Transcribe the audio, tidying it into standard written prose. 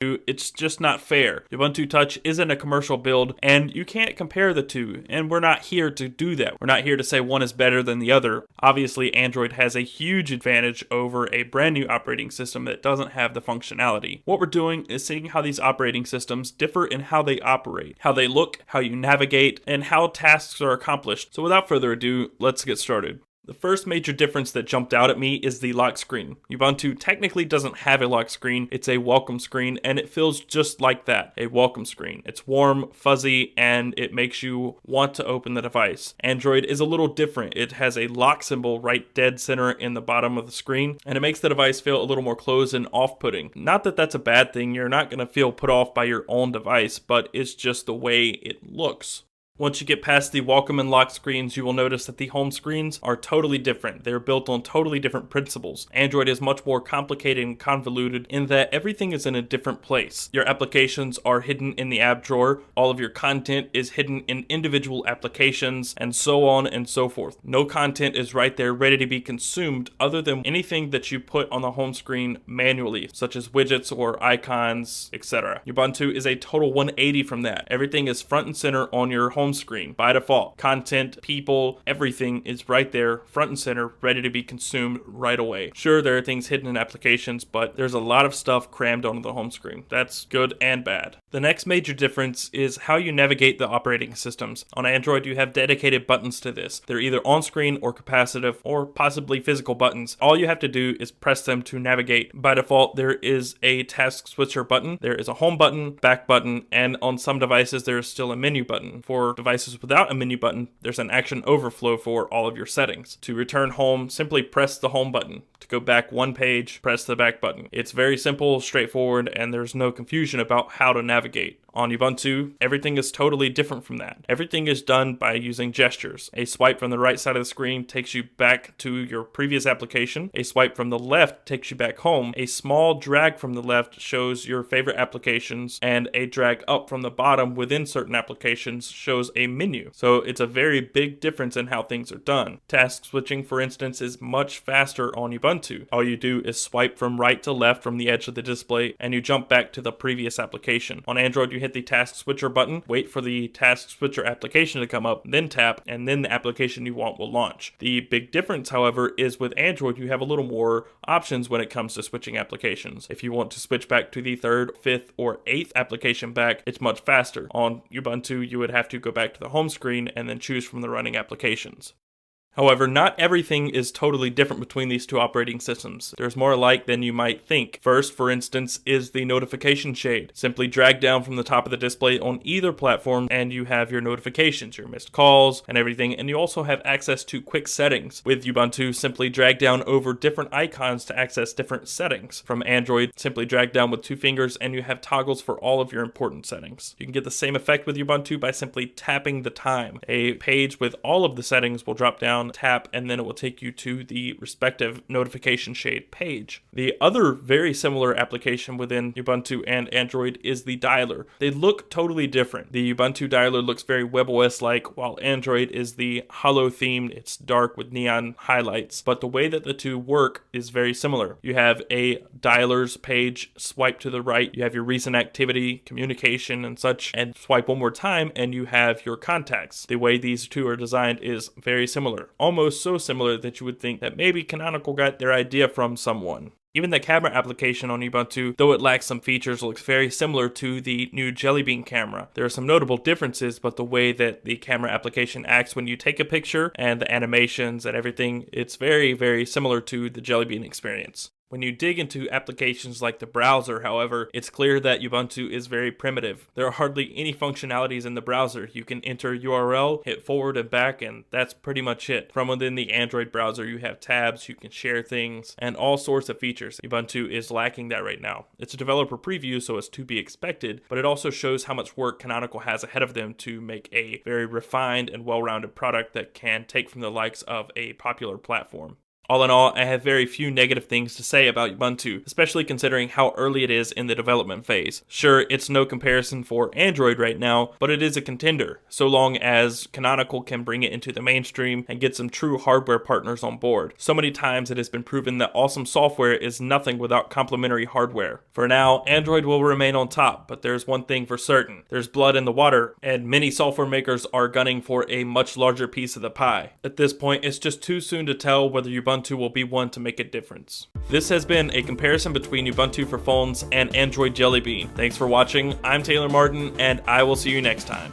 It's just not fair. Ubuntu Touch isn't a commercial build, and you can't compare the two, and we're not here to do that. We're not here to say one is better than the other. Obviously, Android has a huge advantage over a brand new operating system that doesn't have the functionality. What we're doing is seeing how these operating systems differ in how they operate, how they look, how you navigate, and how tasks are accomplished. So without further ado, let's get started. The first major difference that jumped out at me is the lock screen. Ubuntu technically doesn't have a lock screen, it's a welcome screen, and it feels just like that, a welcome screen. It's warm, fuzzy, and it makes you want to open the device. Android is a little different. It has a lock symbol right dead center in the bottom of the screen, and it makes the device feel a little more closed and off-putting. Not that that's a bad thing, you're not going to feel put off by your own device, but it's just the way it looks. Once you get past the welcome and lock screens, you will notice that the home screens are totally different. They're built on totally different principles. Android is much more complicated and convoluted in that everything is in a different place. Your applications are hidden in the app drawer, all of your content is hidden in individual applications, and so on and so forth. No content is right there ready to be consumed other than anything that you put on the home screen manually, such as widgets or icons, etc. Ubuntu is a total 180 from that. Everything is front and center on your home screen by default. Content, people, everything is right there, front and center, ready to be consumed right away. Sure, there are things hidden in applications, but there's a lot of stuff crammed onto the home screen. That's good and bad. The next major difference is how you navigate the operating systems. On Android, you have dedicated buttons to this. They're either on-screen or capacitive or possibly physical buttons. All you have to do is press them to navigate. By default, there is a task switcher button, there is a home button, back button, and on some devices, there is still a menu button. For devices without a menu button, there's an action overflow for all of your settings. To return home, simply press the home button. To go back one page, press the back button. It's very simple, straightforward, and there's no confusion about how to navigate. On Ubuntu, everything is totally different from that. Everything is done by using gestures. A swipe from the right side of the screen takes you back to your previous application. A swipe from the left takes you back home. A small drag from the left shows your favorite applications, and a drag up from the bottom within certain applications shows a menu. So it's a very big difference in how things are done. Task switching, for instance, is much faster on Ubuntu. All you do is swipe from right to left from the edge of the display, and you jump back to the previous application. On Android, you hit the task switcher button, wait for the task switcher application to come up, then tap, and then the application you want will launch. The big difference, however, is with Android, you have a little more options when it comes to switching applications. If you want to switch back to the third, fifth, or eighth application back, it's much faster. On Ubuntu, you would have to go back to the home screen and then choose from the running applications. However, not everything is totally different between these two operating systems. There's more alike than you might think. First, for instance, is the notification shade. Simply drag down from the top of the display on either platform and you have your notifications, your missed calls, and everything, and you also have access to quick settings. With Ubuntu, simply drag down over different icons to access different settings. From Android, simply drag down with two fingers and you have toggles for all of your important settings. You can get the same effect with Ubuntu by simply tapping the time. A page with all of the settings will drop down, tap, and then it will take you to the respective notification shade page. The other very similar application within Ubuntu and Android is the dialer. They look totally different. The Ubuntu dialer looks very WebOS-like, while Android is the hollow themed. It's dark with neon highlights, but the way that the two work is very similar. You have a dialers page, swipe to the right, you have your recent activity, communication, and such, and swipe one more time, and you have your contacts. The way these two are designed is very similar. Almost so similar that you would think that maybe Canonical got their idea from someone. Even the camera application on Ubuntu, though it lacks some features, looks very similar to the new Jelly Bean camera. There are some notable differences, but the way that the camera application acts when you take a picture and the animations and everything, it's very, very similar to the Jelly Bean experience. When you dig into applications like the browser, however, it's clear that Ubuntu is very primitive. There are hardly any functionalities in the browser. You can enter URL, hit forward and back, and that's pretty much it. From within the Android browser, you have tabs, you can share things, and all sorts of features. Ubuntu is lacking that right now. It's a developer preview, so it's to be expected, but it also shows how much work Canonical has ahead of them to make a very refined and well-rounded product that can take from the likes of a popular platform. All in all, I have very few negative things to say about Ubuntu, especially considering how early it is in the development phase. Sure, it's no comparison for Android right now, but it is a contender, so long as Canonical can bring it into the mainstream and get some true hardware partners on board. So many times it has been proven that awesome software is nothing without complementary hardware. For now, Android will remain on top, but there's one thing for certain. There's blood in the water, and many software makers are gunning for a much larger piece of the pie. At this point, it's just too soon to tell whether Ubuntu will be one to make a difference. This has been a comparison between Ubuntu for phones and Android Jelly Bean. Thanks for watching. I'm Taylor Martin, and I will see you next time.